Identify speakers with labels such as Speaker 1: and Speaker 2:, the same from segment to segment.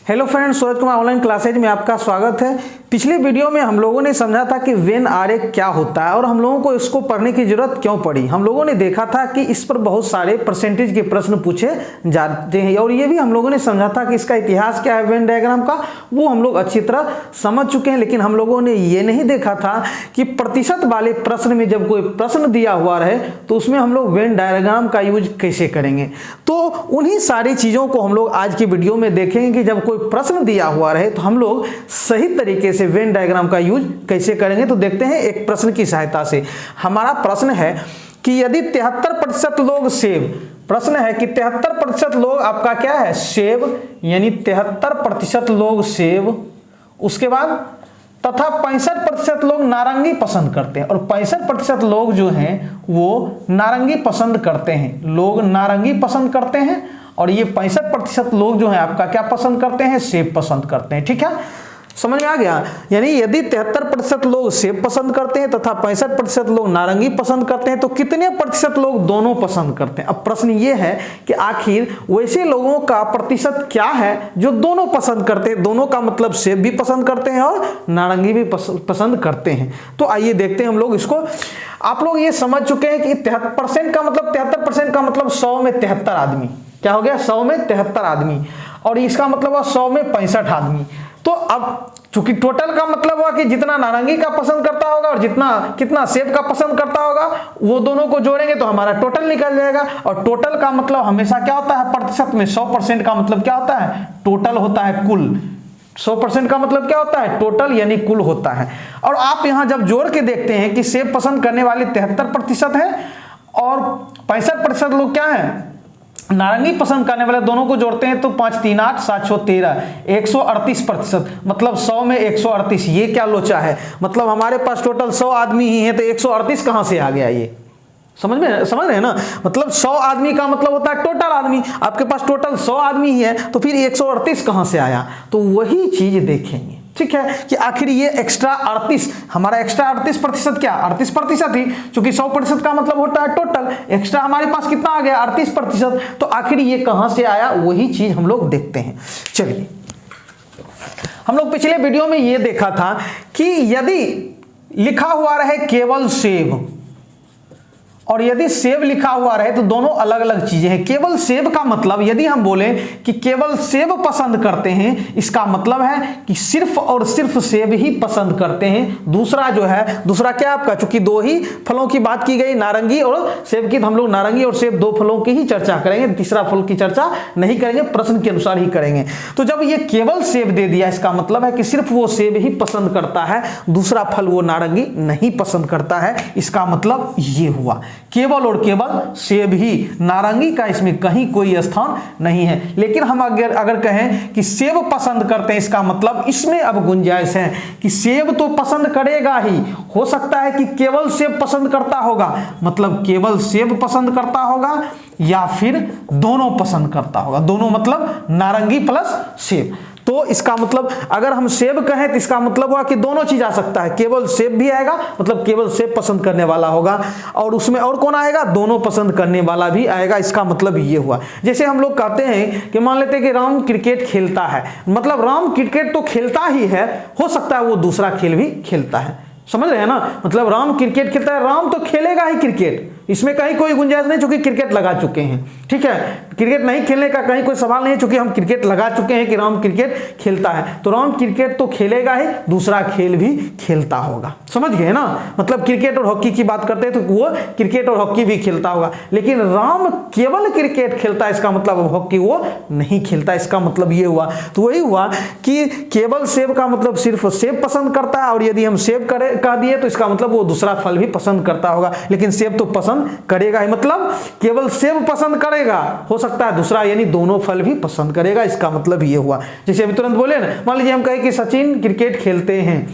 Speaker 1: Hello friends, Suraj Kumar online classes में आपका स्वागत है। पिछले वीडियो में हम लोगों ने समझा था कि वेन आरेख क्या होता है और हम लोगों को इसको पढ़ने की जरूरत क्यों पड़ी। हम लोगों ने देखा था कि इस पर बहुत सारे परसेंटेज के प्रश्न पूछे जाते हैं और ये भी हम लोगों ने समझा था कि इसका इतिहास क्या है वेन डायग्राम का, वो हम लोग अच्छी तरह समझ चुके हैं। लेकिन हम लोगों ने ये नहीं देखा था कि प्रतिशत वाले प्रश्न में जब कोई प्रश्न दिया हुआ रहे तो उसमें हम लोग वेन डायग्राम का यूज कैसे करेंगे। तो उन्हीं सारी चीज़ों को हम लोग आज की वीडियो में देखेंगे कि जब कोई प्रश्न दिया हुआ रहे तो हम लोग सही तरीके से वेन डायग्राम का यूज कैसे करेंगे। तो देखते हैं एक प्रश्न की सहायता से। हमारा प्रश्न है कि यदि 73% लोग सेब, प्रश्न है कि 73% लोग आपका क्या है सेब, यानी 73% लोग सेब, उसके बाद तथा 65% लोग नारंगी पसंद करते हैं और 65% लोग जो हैं वो नारंगी पसंद करते हैं, लोग नारंगी पसंद करते हैं और ये 65% लोग जो हैं आपका क्या पसंद करते हैं, सेब पसंद करते हैं। ठीक है, समझ में आ गया। यानी यदि 73% लोग सेब पसंद करते हैं तथा 65% लोग नारंगी पसंद करते हैं तो कितने प्रतिशत लोग दोनों पसंद करते हैं। अब प्रश्न ये है कि आखिर वैसे लोगों का प्रतिशत क्या है जो दोनों पसंद करते हैं। दोनों का मतलब सेब भी पसंद करते हैं और नारंगी भी पसंद करते हैं। तो आइए देखते हैं हम लोग इसको। आप लोग ये समझ चुके हैं कि 73% का मतलब 73% का मतलब 100 में 73 आदमी, क्या हो गया 100 में 73 आदमी, और इसका मतलब 100 में 65 आदमी। तो अब चूंकि टोटल का मतलब हुआ कि जितना नारंगी का पसंद करता होगा और कितना सेब का पसंद करता होगा वो दोनों को जोड़ेंगे तो हमारा टोटल निकल जाएगा। और टोटल का मतलब हमेशा क्या होता है प्रतिशत में, 100% का मतलब क्या होता है टोटल होता है, कुल। 100% का मतलब क्या होता है टोटल, यानी कुल होता है। और आप यहां जब जोड़ के देखते हैं कि सेब पसंद करने वाले 73% है और 65% लोग क्या है नारंगी पसंद करने वाले, दोनों को जोड़ते हैं तो 5 3 8 713 138%, मतलब 100 में 138। ये क्या लोचा है, मतलब हमारे पास टोटल 100 आदमी ही है तो 138 कहां से आ गया, ये समझ रहे हैं ना। मतलब 100 आदमी का मतलब होता है टोटल आदमी, आपके पास टोटल 100 आदमी ही है तो फिर 138 कहां से आया। तो वही चीज देखेंगे, ठीक है, कि आखिर ये एक्स्ट्रा 38, हमारा एक्स्ट्रा 38% क्या 38% ही, क्योंकि 100% का मतलब होता है टोटल, एक्स्ट्रा हमारे पास कितना आ गया 38%। तो आखिर ये कहां से आया वही चीज हम लोग देखते हैं। चलिए, हम लोग पिछले वीडियो में ये देखा था कि यदि लिखा हुआ रहे केवल सेब और यदि सेब लिखा हुआ रहे तो दोनों अलग अलग चीजें हैं। केवल सेब का मतलब यदि हम बोले कि केवल सेब पसंद करते हैं, इसका मतलब है कि सिर्फ और सिर्फ सेब ही पसंद करते हैं। दूसरा जो है, दूसरा क्या आपका, चूंकि दो ही फलों की बात की गई नारंगी और सेब की, तो हम लोग नारंगी और सेब दो फलों की ही चर्चा करेंगे, तीसरा फल की चर्चा नहीं करेंगे, प्रश्न के अनुसार ही करेंगे। तो जब ये केवल सेब दे दिया इसका मतलब है कि सिर्फ वो सेब ही पसंद करता है, दूसरा फल वो नारंगी नहीं पसंद करता है। इसका मतलब ये हुआ केवल और केवल सेब ही, नारंगी का इसमें कहीं कोई स्थान नहीं है। लेकिन हम अगर कहें कि सेब पसंद करते हैं, इसका मतलब इसमें अब गुंजाइश है कि सेब तो पसंद करेगा ही, हो सकता है कि केवल सेब पसंद करता होगा, मतलब केवल सेब पसंद करता होगा या फिर दोनों पसंद करता होगा, दोनों मतलब नारंगी प्लस सेब। तो इसका मतलब अगर हम सेब कहें तो इसका मतलब हुआ कि दोनों चीज आ सकता है, केवल सेब भी आएगा मतलब केवल सेब पसंद करने वाला होगा, और उसमें और कौन आएगा दोनों पसंद करने वाला भी आएगा। इसका मतलब ये हुआ, जैसे हम लोग कहते हैं कि मान लेते हैं कि राम क्रिकेट खेलता है, मतलब राम क्रिकेट तो खेलता ही है, हो सकता है वो दूसरा खेल भी खेलता है, समझ रहे हैं ना। मतलब राम क्रिकेट खेलता है, राम तो खेलेगा ही क्रिकेट, इसमें कहीं कोई गुंजाइश नहीं, चूंकि क्रिकेट लगा चुके हैं। ठीक है, क्रिकेट नहीं खेलने का कहीं कोई सवाल नहीं, चूंकि हम क्रिकेट लगा चुके हैं कि राम क्रिकेट खेलता है, तो राम क्रिकेट तो खेलेगा ही, दूसरा खेल भी खेलता होगा, समझ गए ना। मतलब क्रिकेट और हॉकी की बात करते हैं तो वो क्रिकेट और हॉकी भी खेलता होगा, लेकिन राम केवल क्रिकेट खेलता है, इसका मतलब हॉकी वो नहीं खेलता, इसका मतलब ये हुआ। तो वही हुआ कि केवल सेब का मतलब सिर्फ सेब पसंद करता है, और यदि हम सेब कह दिए तो इसका मतलब वो दूसरा फल भी पसंद करता होगा, लेकिन सेब तो पसंद करेगा ही, मतलब केवल सेब पसंद करेगा, हो सकता है दूसरा यानी दोनों फल भी पसंद करेगा, इसका मतलब ये हुआ। जैसे अभी तुरंत बोले ना, मान लीजिए हम कहें कि सचिन क्रिकेट खेलते हैं,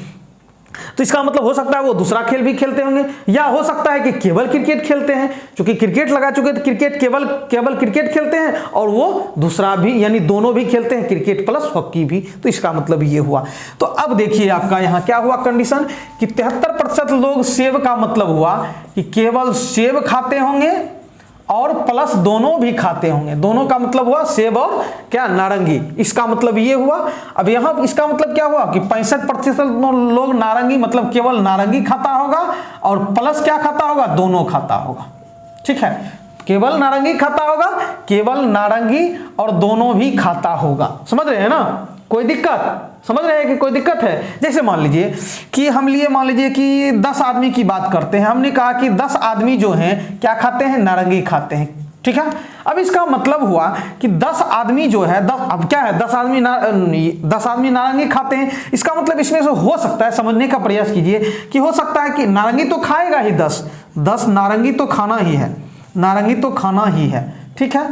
Speaker 1: तो इसका मतलब हो सकता है वो दूसरा खेल भी खेलते होंगे, या हो सकता है कि केवल क्रिकेट खेलते हैं, क्योंकि क्रिकेट लगा चुके तो क्रिकेट केवल क्रिकेट खेलते हैं और वो दूसरा भी यानी दोनों भी खेलते हैं, क्रिकेट प्लस हॉकी भी। तो इसका मतलब ये हुआ। तो अब देखिए आपका यहाँ क्या हुआ कंडीशन कि 73% लोग सेब का मतलब हुआ कि केवल सेब खाते होंगे और प्लस दोनों भी खाते होंगे। दोनों का मतलब हुआ सेब और क्या, नारंगी। इसका मतलब ये हुआ। अब यहां इसका मतलब क्या हुआ कि 65% लोग नारंगी मतलब केवल नारंगी खाता होगा, और प्लस क्या खाता होगा, दोनों खाता होगा। ठीक है, केवल नारंगी खाता होगा, केवल नारंगी और दोनों भी खाता होगा। समझ रहे हैं ना, कोई दिक्कत, समझ रहे हैं कि कोई दिक्कत है? जैसे मान लीजिए कि हम लिए, मान लीजिए कि 10 आदमी की बात करते हैं। हमने कहा कि 10 आदमी जो हैं क्या खाते हैं, नारंगी खाते हैं। ठीक है, अब इसका मतलब हुआ कि 10 आदमी जो है, 10, अब क्या है, 10 आदमी नारंगी खाते हैं। इसका मतलब इसमें से हो सकता है, समझने का प्रयास कीजिए कि हो सकता है कि नारंगी तो खाएगा ही 10 नारंगी तो खाना ही है, नारंगी तो खाना ही है। ठीक है,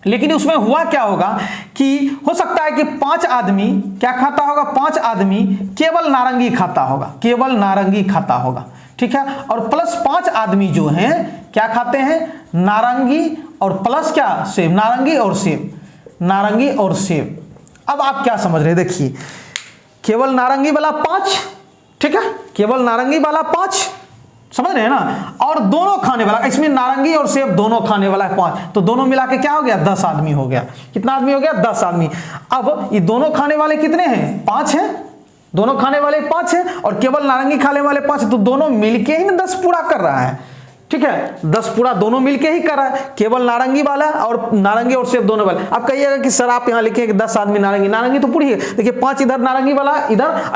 Speaker 1: लेकिन उसमें हुआ क्या होगा कि हो सकता है कि 5 आदमी क्या खाता होगा, 5 आदमी केवल नारंगी खाता होगा, केवल नारंगी खाता होगा। ठीक है, और प्लस 5 आदमी जो हैं क्या खाते हैं, नारंगी और प्लस क्या, सेब, नारंगी और सेब, नारंगी और सेब। अब आप क्या समझ रहे हैं, देखिए केवल नारंगी वाला 5, ठीक है, केवल नारंगी वाला 5, समझ रहे हैं ना, और दोनों खाने वाला, इसमें नारंगी और सेब दोनों खाने वाला है 5, तो दोनों मिला के क्या हो गया, 10 आदमी हो गया। कितना आदमी हो गया, 10 आदमी। अब ये दोनों खाने वाले कितने हैं, 5 हैं, दोनों खाने वाले 5 हैं, और केवल नारंगी खाने वाले 5, तो दोनों मिलके ही ना 10 पूरा कर रहा है। ठीक है, 10 पूरा दोनों मिलके ही कर रहा है, केवल नारंगी वाला और नारंगी और सेब दोनों वाला। आप कहिएगा कि सर आप यहाँ लिखे कि 10 आदमी नारंगी, नारंगी तो पूरी है, देखिए 5 इधर नारंगी वाला,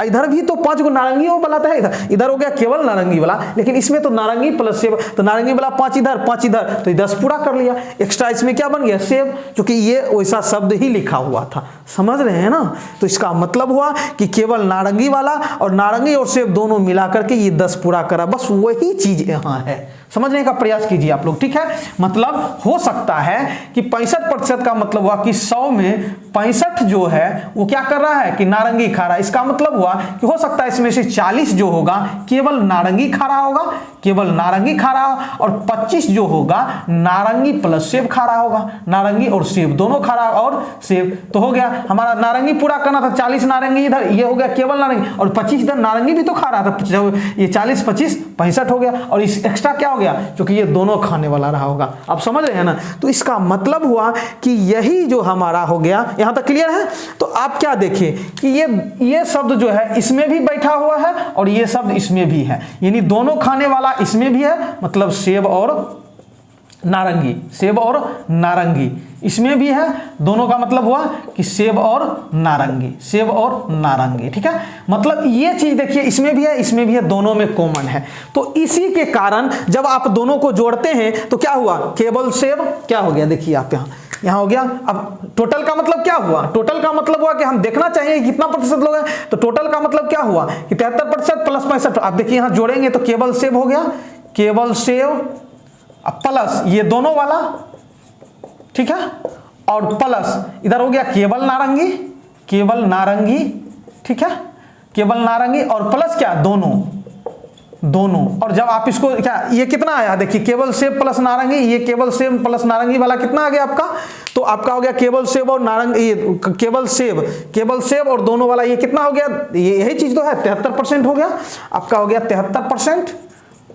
Speaker 1: इधर भी तो 5 को नारंगी वाला था, इधर हो गया केवल नारंगी वाला, लेकिन इसमें तो नारंगी प्लस सेब, तो नारंगी वाला 5 इधर 5 इधर, तो 10 पूरा कर लिया। एक्स्ट्रा इसमें क्या बन गया, सेब, क्योंकि ये वैसा शब्द ही लिखा हुआ था। समझ रहे हैं ना, तो इसका मतलब हुआ कि केवल नारंगी वाला और नारंगी और सेब दोनों मिलाकर के ये 10 पूरा करा, बस वही चीज यहाँ है। समझने का प्रयास कीजिए आप लोग। ठीक है, मतलब हो सकता है कि 65% का मतलब हुआ कि 100 में 65 जो है वो क्या कर रहा है कि नारंगी खा रहा है। इसका मतलब हुआ कि हो सकता है इसमें से 40 जो होगा केवल नारंगी खा रहा होगा, केवल नारंगी खा रहा होगा, और 25 जो होगा नारंगी प्लस सेब खा रहा होगा, नारंगी और सेब दोनों खा रहा और सेब। तो हो गया हमारा नारंगी पूरा करना था, 40 नारंगी इधर, ये हो गया केवल नारंगी, और 25 इधर नारंगी भी तो खा रहा था, ये 40 25 65 हो गया, और इस एक्स्ट्रा क्या हो गया, क्योंकि ये दोनों खाने वाला रहा होगा। आप समझ रहे हैं ना, तो इसका मतलब हुआ कि यही जो हमारा हो गया, यहां तक क्लियर है। तो आप क्या देखिए कि ये शब्द जो है इसमें भी बैठा हुआ है और ये शब्द इसमें भी है, यानी दोनों खाने वाला इसमें भी है, मतलब सेब और नारंगी, सेब और नारंगी इसमें भी है। दोनों का मतलब हुआ कि सेब और नारंगी, सेब और नारंगी। ठीक है, मतलब ये चीज देखिए इसमें भी है, इसमें भी है, दोनों में कॉमन है। तो इसी के कारण जब आप दोनों को जोड़ते हैं तो क्या हुआ, केवल सेब क्या हो गया, देखिए आप यहाँ हो गया। अब टोटल का मतलब क्या हुआ, टोटल का मतलब हुआ कि हम देखना चाहिए कितना प्रतिशत लोग हैं, तो टोटल का मतलब क्या हुआ कि 73% प्लस 65। आप देखिए यहाँ जोड़ेंगे तो केवल सेब हो गया, केवल सेब प्लस ये दोनों वाला, ठीक है, और प्लस इधर हो गया केवल नारंगी, केवल नारंगी, ठीक है, केवल नारंगी, और प्लस क्या, दोनों, दोनों। और जब आप इसको क्या, ये कितना आया देखिए, केवल सेब प्लस नारंगी, ये केवल सेब प्लस नारंगी वाला कितना आ गया आपका, तो आपका हो गया केवल सेब और नारंगी, ये केवल सेब और दोनों वाला ये कितना हो गया, ये यही चीज तो है, 73% हो गया आपका, हो गया 73%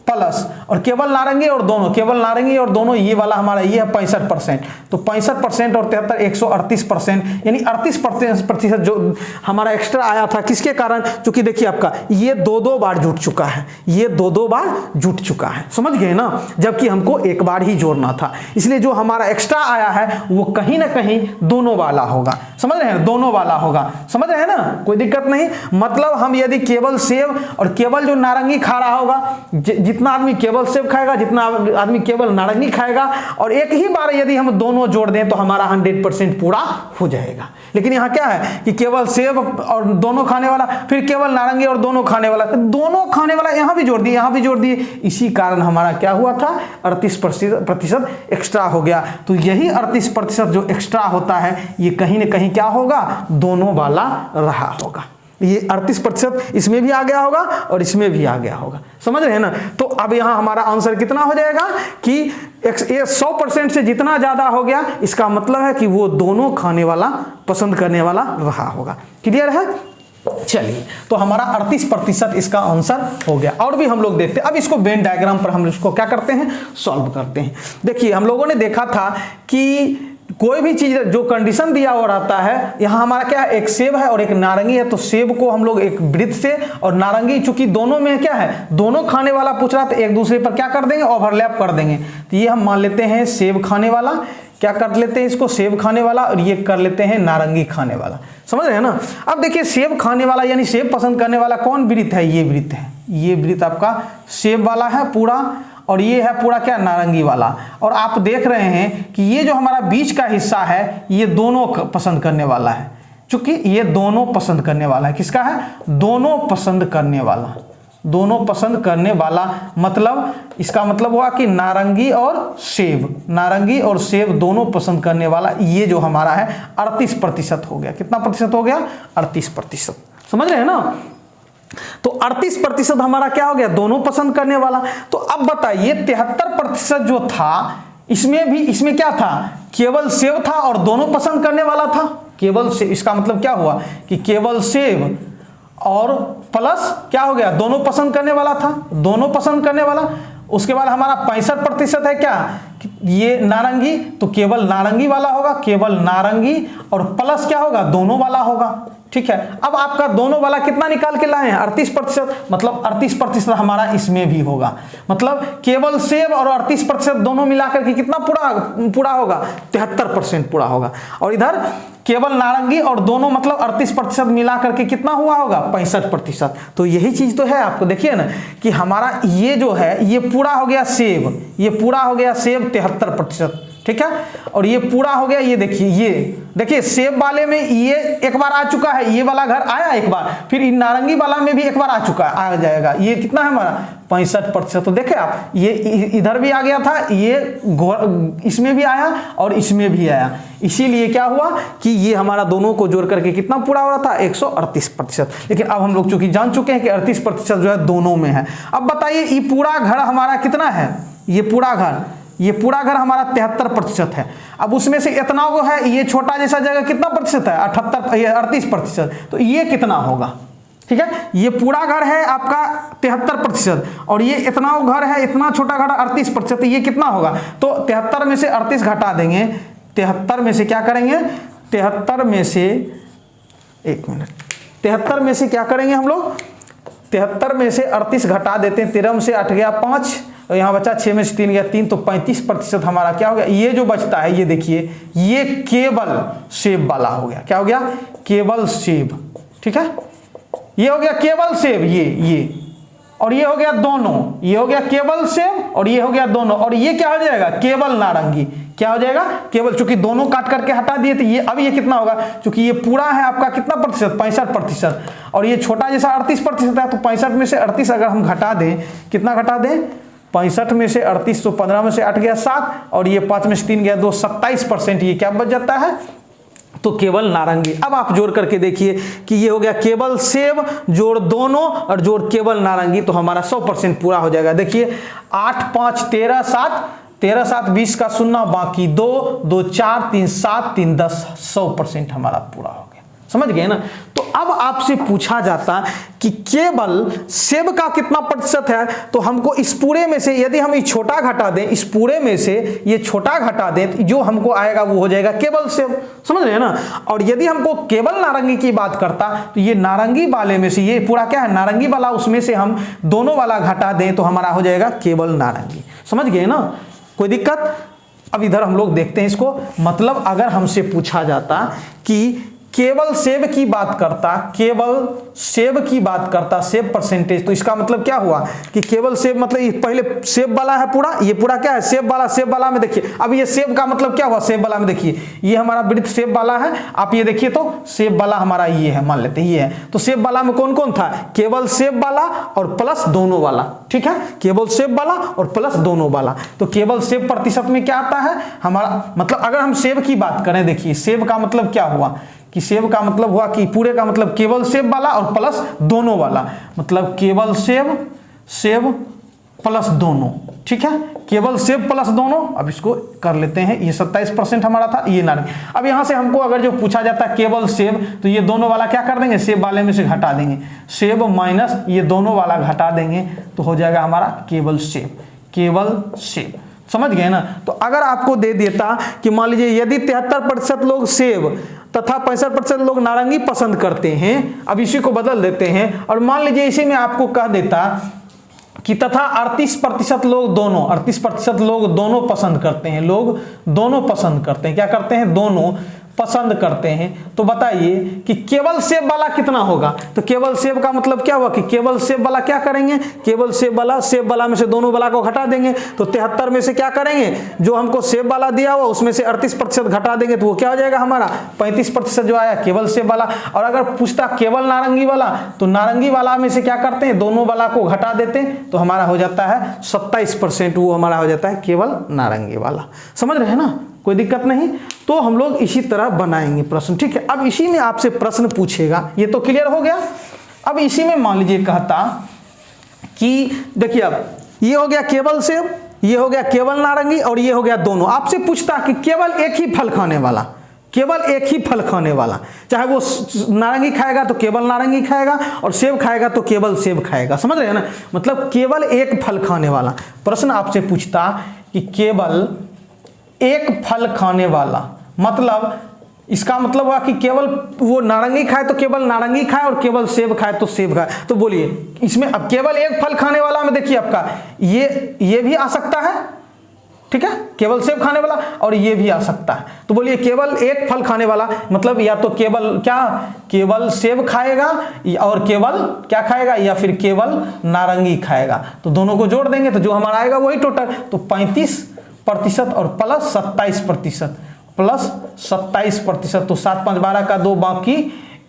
Speaker 1: प्लस, और केवल नारंगी और दोनों, केवल नारंगी और दोनों ये वाला हमारा ये है 65%। तो 65% और 73 138%, यानी 38% जो हमारा एक्स्ट्रा आया था, किसके कारण, क्योंकि देखिए आपका ये 2 बार जुट चुका है, ये 2 बार जुट चुका है, समझ गए ना, जबकि हमको एक बार ही जोड़ना था। इसलिए जो हमारा एक्स्ट्रा आया है वो कहीं ना कहीं दोनों वाला होगा, समझ रहे हैं, दोनों वाला होगा, समझ रहे हैं ना, कोई दिक्कत नहीं। मतलब हम यदि केवल सेब और केवल जो नारंगी खा रहा होगा, जितना आदमी केवल सेब खाएगा, जितना आदमी केवल नारंगी खाएगा, और एक ही बार यदि हम दोनों जोड़ दें तो हमारा 100% पूरा हो जाएगा। लेकिन यहाँ क्या है कि केवल सेब और दोनों खाने वाला, फिर केवल नारंगी और दोनों खाने वाला, तो दोनों खाने वाला यहाँ भी जोड़ दिए, यहाँ भी जोड़ दिए, इसी कारण हमारा क्या हुआ था, 38% एक्स्ट्रा हो गया। तो यही 38% जो एक्स्ट्रा होता है ये कहीं ना कहीं क्या होगा, दोनों वाला रहा होगा। ये 38% इसमें भी आ गया होगा और इसमें भी आ गया होगा, समझ रहे हैं ना। तो अब यहाँ हमारा आंसर कितना हो जाएगा कि ये 100% से जितना ज्यादा हो गया, इसका मतलब है कि वो दोनों खाने वाला, पसंद करने वाला रहा होगा। क्लियर है। चलिए, तो हमारा 38% इसका आंसर हो गया। और भी हम लोग देखते हैं, अब इसको वेन डायग्राम पर हम इसको क्या करते हैं, सॉल्व करते हैं। देखिए हम लोगों ने देखा था कि कोई भी चीज जो कंडीशन दिया हुआ रहता है, यहाँ हमारा क्या है, एक सेब है और एक नारंगी है, तो सेब को हम लोग एक वृत्त से और नारंगी चूंकि दोनों में क्या है, दोनों खाने वाला पूछ रहा, तो एक दूसरे पर क्या कर देंगे, ओवरलैप कर देंगे। तो ये हम मान लेते हैं सेब खाने वाला, क्या कर लेते हैं इसको, सेब खाने वाला, और ये कर लेते हैं नारंगी खाने वाला। समझ रहे हैं ना। अब देखिए सेब खाने वाला यानी सेब पसंद करने वाला कौन वृत्त है, ये वृत्त है, ये वृत्त आपका सेब वाला है पूरा, और ये है पूरा क्या, नारंगी वाला। और आप देख रहे हैं कि ये जो हमारा बीच का हिस्सा है, ये दोनों पसंद करने वाला है, चूंकि ये दोनों पसंद करने वाला है, किसका है, दोनों पसंद करने वाला, दोनों पसंद करने वाला, मतलब इसका मतलब हुआ कि नारंगी और सेब, नारंगी और सेब दोनों पसंद करने वाला, ये जो हमारा है 38% हो गया। कितना प्रतिशत हो गया, 38%। समझ रहे हैं ना। तो 38% हमारा क्या हो गया, दोनों पसंद करने वाला। तो अब बताइए 73% जो था, इसमें क्या था, केवल सेब था और दोनों पसंद करने वाला था, केवल सेब। इसका मतलब क्या हुआ कि केवल सेब और प्लस क्या हो गया, दोनों पसंद करने वाला था, दोनों पसंद करने वाला। उसके बाद हमारा 65% है क्या, ये नारंगी, तो केवल नारंगी वाला होगा, केवल नारंगी, और प्लस क्या होगा, दोनों वाला होगा। ठीक है, अब आपका दोनों वाला कितना निकाल के लाए हैं, 38%, मतलब 38% हमारा इसमें भी होगा। मतलब केवल सेब और 38% दोनों मिलाकर के कितना पूरा होगा, 73% पूरा होगा। और इधर केवल नारंगी और दोनों मतलब 38% मिला करके कितना हुआ होगा, 65%। तो यही चीज तो है, आपको देखिए ना कि हमारा ये जो है, ये पूरा हो गया सेब, ये पूरा हो गया सेब 73%। ठीक है, और ये पूरा हो गया, ये देखिए सेब वाले में ये एक बार आ चुका है, ये वाला घर आया एक बार, फिर नारंगी वाला में भी एक बार आ चुका है, आ जाएगा। ये कितना है हमारा, 65%। तो देखे आप, ये इधर भी आ गया था, ये इसमें भी आया और इसमें भी आया, इसीलिए क्या हुआ कि ये हमारा दोनों को जोड़ करके कितना पूरा हो रहा था, 138%। लेकिन अब हम लोग चूंकि जान चुके हैं कि 38% जो है दोनों में है। अब बताइए ये पूरा घर हमारा कितना है, ये पूरा घर हमारा 73% है। अब उसमें से इतना वो है, ये छोटा जैसा जगह कितना प्रतिशत है, 38%। तो ये कितना होगा, ठीक है, ये पूरा घर है आपका 73% और ये इतना घर है, इतना छोटा घर 38%, ये कितना होगा। तो 73 में से 38 घटा देंगे, 73 में से क्या करेंगे, 73 में से 1 मिनट, 73 में से क्या करेंगे हम लोग, 73 में से 38 घटा देते हैं, 13 में से 8 गया 5, और यहाँ बचा 6 में से 3 गया 3, तो 35% हमारा क्या हो गया। ये जो बचता है, ये देखिए, ये केवल सेब वाला हो गया, क्या हो गया, केवल सेब। ठीक है, ये हो गया केवल सेब, ये और ये हो गया दोनों, ये हो गया केवल सेब और ये हो गया दोनों, और ये क्या हो जाएगा, केवल नारंगी। क्या हो जाएगा, केवल, चूंकि दोनों काट करके हटा दिए थे, ये अब ये कितना होगा, चूंकि ये पूरा है आपका कितना प्रतिशत, 65%, और ये छोटा जैसा 38% है, तो 65 में से 38 अगर हम घटा दें, कितना घटा दें, 65 में से 38, तो 15 में से 8 गया 7, और ये 5 में से 3 गया 2, 27%। ये क्या बच जाता है, तो केवल नारंगी। अब आप जोड़ करके देखिए कि ये हो गया केवल सेब जोड़ दोनों और जोड़ केवल नारंगी, तो हमारा 100% पूरा हो जाएगा। देखिए 8 5 13 7, 13 7 20 का 0 बाकी 2 2 4 3 7 3 10, 100% हमारा पूरा हो गया। समझ गए ना। तो अब आपसे पूछा जाता कि केवल सेब का कितना प्रतिशत है, तो हमको इस पूरे में से यदि हम ये छोटा घटा दें, इस पूरे में से ये छोटा घटा दें, जो हमको आएगा वो हो जाएगा केवल सेब। समझ रहे हैं ना। और यदि हमको केवल नारंगी की बात करता, तो ये नारंगी वाले में से ये पूरा क्या है, नारंगी वाला, उसमें से हम दोनों वाला घटा दें तो हमारा हो जाएगा केवल नारंगी। समझ गए ना, कोई दिक्कत। अब इधर हम लोग देखते हैं इसको, मतलब अगर हमसे पूछा जाता कि केवल सेब की बात करता, केवल सेब की बात करता, सेब परसेंटेज, तो इसका मतलब क्या हुआ कि केवल सेब मतलब ये पहले सेब वाला है पूरा, ये पूरा क्या है सेब वाला। सेब वाला में देखिए, अब ये सेब का मतलब क्या हुआ, सेब वाला में देखिए ये हमारा वृत्त सेब वाला है, आप ये देखिए तो सेब वाला हमारा ये है, मान लेते हैं ये है। तो सेब वाला में कौन कौन था, केवल सेब वाला और प्लस दोनों वाला। ठीक है, केवल सेब वाला और प्लस दोनों वाला। तो केवल सेब प्रतिशत में क्या आता है हमारा, मतलब अगर हम सेब की बात करें, देखिए सेब का मतलब क्या हुआ कि सेब का मतलब हुआ कि पूरे का मतलब केवल सेब वाला और प्लस दोनों वाला, मतलब केवल सेब, सेब प्लस दोनों, ठीक है, केवल सेब प्लस दोनों। अब इसको कर लेते हैं, ये 27% हमारा था, ये नारंगी। अब यहां से हमको अगर जो पूछा जाता है केवल सेब, तो ये दोनों वाला क्या कर देंगे, सेब वाले में से घटा देंगे, सेब माइनस ये दोनों वाला घटा देंगे, तो हो जाएगा हमारा केवल सेब, केवल सेब। समझ गए ना। तो अगर आपको दे देता कि मान लीजिए यदि 73% लोग सेब तथा 65% लोग नारंगी पसंद करते हैं, अब इसी को बदल देते हैं, और मान लीजिए इसी में आपको कह देता कि तथा 38% लोग दोनों, 38% लोग दोनों पसंद करते हैं, लोग दोनों पसंद करते हैं, क्या करते हैं, दोनों पसंद करते हैं। तो बताइए कि केवल सेब वाला कितना होगा। तो केवल सेब का मतलब क्या हुआ कि केवल सेब वाला क्या करेंगे, केवल सेब वाला में से दोनों वाला को घटा देंगे। तो 73 में से क्या करेंगे, जो हमको सेब वाला दिया हुआ उसमें से 38% घटा देंगे, तो वो क्या हो जाएगा हमारा 35% जो आया केवल सेब वाला। और अगर पूछता केवल नारंगी वाला, तो नारंगी वाला में से क्या करते हैं, दोनों वाला को घटा देते हैं, तो हमारा हो जाता है 27%, वो हमारा हो जाता है केवल नारंगी वाला। समझ रहे हैं ना, कोई दिक्कत नहीं। तो हम लोग इसी तरह बनाएंगे प्रश्न, ठीक है। अब इसी में आपसे प्रश्न पूछेगा, ये तो क्लियर हो गया। अब इसी में मान लीजिए कहता कि देखिए अब ये हो गया केवल सेब, ये हो गया केवल नारंगी, और ये हो गया दोनों। आपसे पूछता कि केवल एक ही फल खाने वाला, केवल एक ही फल खाने वाला, चाहे वो नारंगी खाएगा तो केवल नारंगी खाएगा, और सेब खाएगा तो केवल सेब खाएगा। समझ रहे हैं ना, मतलब केवल एक फल खाने वाला। प्रश्न आपसे पूछता कि केवल एक फल खाने वाला, मतलब इसका मतलब हुआ कि केवल वो नारंगी खाए तो केवल नारंगी खाए, और केवल सेब खाए तो सेब खाए। तो बोलिए इसमें अब केवल एक फल खाने वाला में देखिए आपका ये भी आ सकता है, ठीक है, केवल सेब खाने वाला, और ये भी आ सकता है। तो बोलिए केवल एक फल खाने वाला मतलब या तो केवल क्या, केवल सेब खाएगा, और केवल क्या खाएगा, या फिर केवल नारंगी खाएगा। तो दोनों को जोड़ देंगे तो जो हमारा आएगा वही टोटल। तो 35% और प्लस 27%, प्लस 27%। तो 7 5 12 का 2 बाकी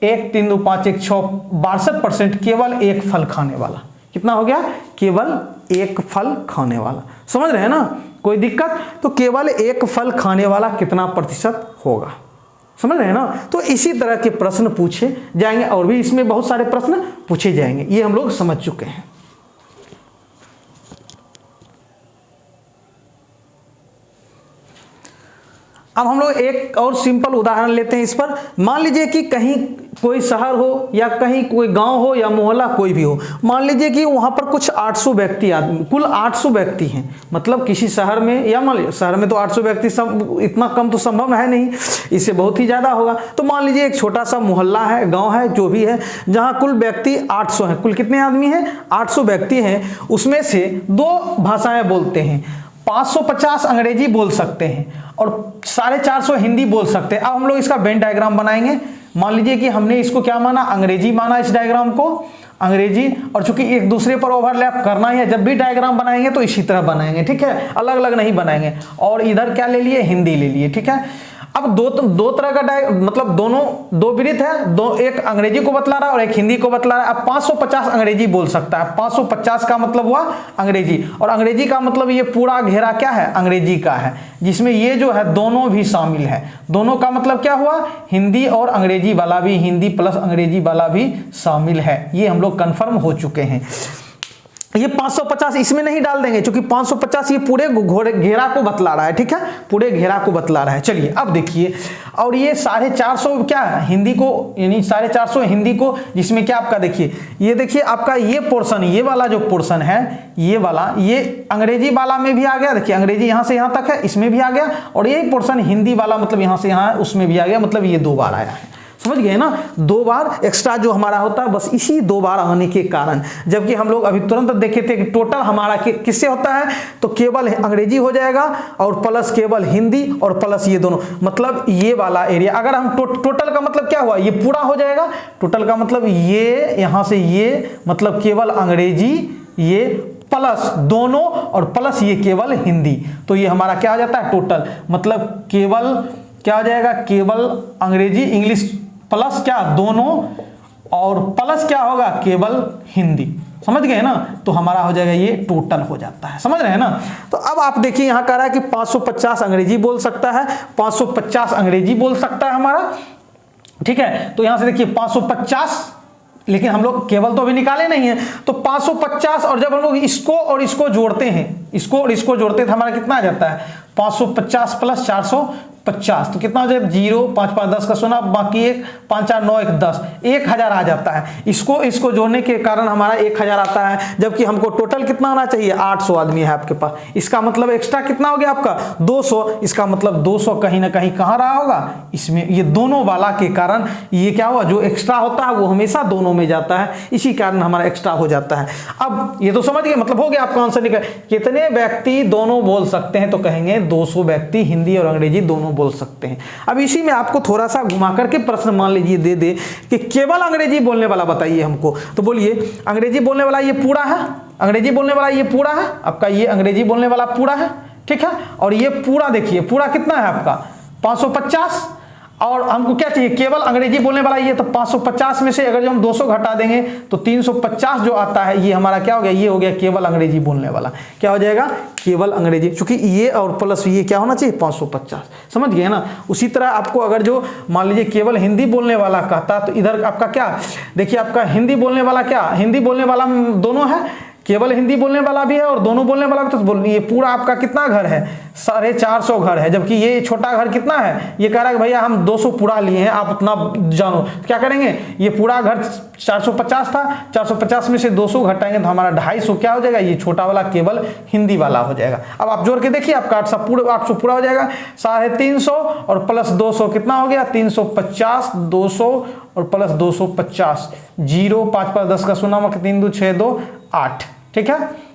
Speaker 1: 1 3 2 5 1 6 62% केवल एक फल खाने वाला। कितना हो गया, केवल एक फल खाने वाला। समझ रहे हैं ना, कोई दिक्कत। तो केवल एक फल खाने वाला कितना प्रतिशत होगा, समझ रहे हैं ना। तो इसी तरह के प्रश्न पूछे जाएंगे, और भी इसमें बहुत सारे प्रश्न पूछे जाएंगे, ये हम लोग समझ चुके हैं। अब हम लोग एक और सिंपल उदाहरण लेते हैं इस पर। मान लीजिए कि कहीं कोई शहर हो या कहीं कोई गांव हो या मोहल्ला कोई भी हो, मान लीजिए कि वहां पर कुछ 800 व्यक्ति आदमी, कुल 800 व्यक्ति हैं। मतलब किसी शहर में, या मान लीजिए शहर में तो 800 व्यक्ति इतना कम तो संभव है नहीं, इससे बहुत ही ज़्यादा होगा। तो मान लीजिए एक छोटा सा मोहल्ला है, गाँव है, जो भी है, जहाँ कुल व्यक्ति 800 हैं। कुल कितने आदमी हैं, 800 व्यक्ति हैं। उसमें से 2 भाषाएँ बोलते हैं, 550 अंग्रेजी बोल सकते हैं और 450 हिंदी बोल सकते हैं। अब हम लोग इसका वेन डायग्राम बनाएंगे। मान लीजिए कि हमने इसको क्या माना, अंग्रेजी माना, इस डायग्राम को अंग्रेजी, और चूंकि एक दूसरे पर ओवरलैप करना है, जब भी डायग्राम बनाएंगे तो इसी तरह बनाएंगे, ठीक है, अलग अलग नहीं बनाएंगे। और इधर क्या ले लिए, हिंदी ले लिए, ठीक है। अब दो तरह का मतलब दोनों दो विरित है, एक अंग्रेजी को बतला रहा है और एक हिंदी को बतला रहा है। अब 550 अंग्रेजी बोल सकता है, 550 का मतलब हुआ अंग्रेजी, और अंग्रेजी का मतलब ये पूरा घेरा क्या है, अंग्रेजी का है, जिसमें ये जो है दोनों भी शामिल है। दोनों का मतलब क्या हुआ, हिंदी और अंग्रेजी वाला भी, हिंदी प्लस अंग्रेजी वाला भी शामिल है। ये हम लोग कंफर्म हो चुके हैं। ये 550 इसमें नहीं डाल देंगे, क्योंकि 550 ये पूरे घेरा को बतला रहा है, ठीक है, पूरे घेरा को बतला रहा है। चलिए अब देखिए, और ये 450 क्या हिंदी को, यानी 450 हिंदी को, जिसमें क्या आपका देखिए, ये देखिए आपका ये पोर्शन, ये वाला जो पोर्शन है, ये वाला, ये अंग्रेजी वाला में भी आ गया। देखिए अंग्रेजी यहाँ से यहाँ तक है, इसमें भी आ गया, और ये पोर्शन हिंदी वाला मतलब यहाँ से यहाँ उसमें भी आ गया, मतलब ये 2 बार आया है। समझ गए ना, 2 बार एक्स्ट्रा जो हमारा होता है, बस इसी 2 बार आने के कारण। जबकि हम लोग अभी तुरंत देखे थे कि टोटल हमारा किससे होता है, तो केवल अंग्रेजी हो जाएगा और प्लस केवल हिंदी और प्लस ये दोनों, मतलब ये वाला एरिया। अगर हम टोटल का मतलब क्या हुआ, ये पूरा हो जाएगा। टोटल का मतलब ये यहाँ से ये, मतलब केवल अंग्रेजी, ये प्लस दोनों, और प्लस ये केवल हिंदी। तो ये हमारा क्या हो जाता है, टोटल, मतलब केवल क्या हो जाएगा, केवल अंग्रेजी इंग्लिश प्लस क्या दोनों, और प्लस क्या होगा, केवल हिंदी। समझ गए ना, तो हमारा हो जाएगा ये टोटल हो जाता है। समझ रहे हैं ना। तो अब आप देखिए यहाँ कह रहा है कि 550 अंग्रेजी बोल सकता है, 550 अंग्रेजी बोल सकता है हमारा, ठीक है। तो यहाँ से देखिए 550 लेकिन हम लोग केवल तो अभी निकाले नहीं है, तो 550 और जब हम लोग इसको और इसको जोड़ते हैं, इसको और इसको जोड़ते हैं तो हमारा कितना आ जाता है 550 प्लस 450, तो कितना हो जाए 0 5 5 10 का सोना, बाकी 1 5 4 9 1 10, 1000 आ जाता है। इसको जोड़ने के कारण हमारा 1000 आता है, जबकि हमको टोटल कितना आना चाहिए 800 आदमी है आपके पास। इसका मतलब एक्स्ट्रा कितना हो गया आपका 200, इसका मतलब 200 कहीं ना कहीं कहाँ रहा होगा इसमें, ये दोनों वाला के कारण ये क्या हुआ, जो एक्स्ट्रा होता है वो हमेशा दोनों में जाता है, इसी कारण हमारा एक्स्ट्रा हो जाता है। अब ये तो समझ गए, मतलब हो गया आपका आंसर निकल। कितने व्यक्ति दोनों बोल सकते हैं, तो कहेंगे 200 व्यक्ति हिंदी और अंग्रेजी दोनों बोल सकते हैं। अब इसी में आपको थोड़ा सा घुमा करके प्रश्न मान लीजिए दे दे कि केवल अंग्रेजी बोलने वाला बताइए हमको, तो बोलिए अंग्रेजी बोलने वाला ये पूरा है, अंग्रेजी बोलने वाला ये पूरा है आपका, ये अंग्रेजी बोलने वाला पूरा है, ठीक है। और ये पूरा देखिए पूरा कितना है आपका 550, और हमको क्या चाहिए केवल अंग्रेजी बोलने वाला ये, तो 550 में से अगर जो हम 200 घटा देंगे तो 350 जो आता है ये हमारा क्या हो गया, ये हो गया केवल अंग्रेजी बोलने वाला। क्या हो जाएगा केवल अंग्रेजी, क्योंकि ये और प्लस ये क्या होना चाहिए 550, समझ गए ना। उसी तरह आपको अगर जो मान लीजिए केवल हिंदी बोलने वाला कहता, तो इधर आपका क्या देखिए, आपका हिंदी बोलने वाला क्या, हिंदी बोलने वाला दोनों है, केवल हिंदी बोलने वाला भी है और दोनों बोलने वाला भी, तो ये पूरा आपका कितना घर है 450 घर है, जबकि ये छोटा घर कितना है, ये कह रहा है भैया हम 200 पूरा लिए हैं, आप उतना जानो, तो क्या करेंगे ये पूरा घर 450 था, 450 में से 200 घटाएंगे तो हमारा 250 क्या हो जाएगा, ये छोटा वाला केवल हिंदी वाला हो जाएगा। अब आप जोड़ के देखिए आपका 800 पूरा हो जाएगा, 350 और प्लस 200 कितना हो गया 350, 200 और प्लस 250, 0 5 5 10 का सोना, 3 2 6 2 8, ठीक है।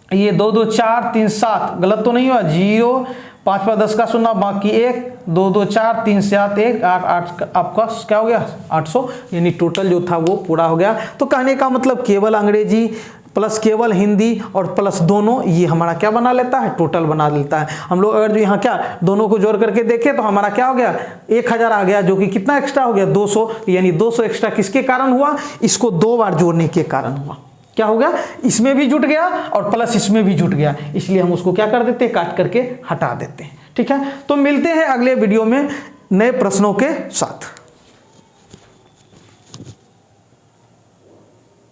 Speaker 1: ये 2 2 4 3 7 गलत तो नहीं हुआ, 0 5 5 10 का सुनना, बाकी 1 2 2 4 3 7 1 8 8 आपका क्या हो गया 800, यानी टोटल जो था वो पूरा हो गया। तो कहने का मतलब केवल अंग्रेजी प्लस केवल हिंदी और प्लस दोनों, ये हमारा क्या बना लेता है टोटल बना लेता है। हम लोग अगर जो यहाँ क्या दोनों को जोड़ करके देखें तो हमारा क्या हो गया 1000 आ गया, जो कि कितना एक्स्ट्रा हो गया 200, यानी 200 एक्स्ट्रा किसके कारण हुआ, इसको 2 बार जोड़ने के कारण हुआ। क्या हो गया इसमें भी जुट गया और प्लस इसमें भी जुट गया, इसलिए हम उसको क्या कर देते हैं काट करके हटा देते हैं, ठीक है। तो मिलते हैं अगले वीडियो में नए प्रश्नों के साथ।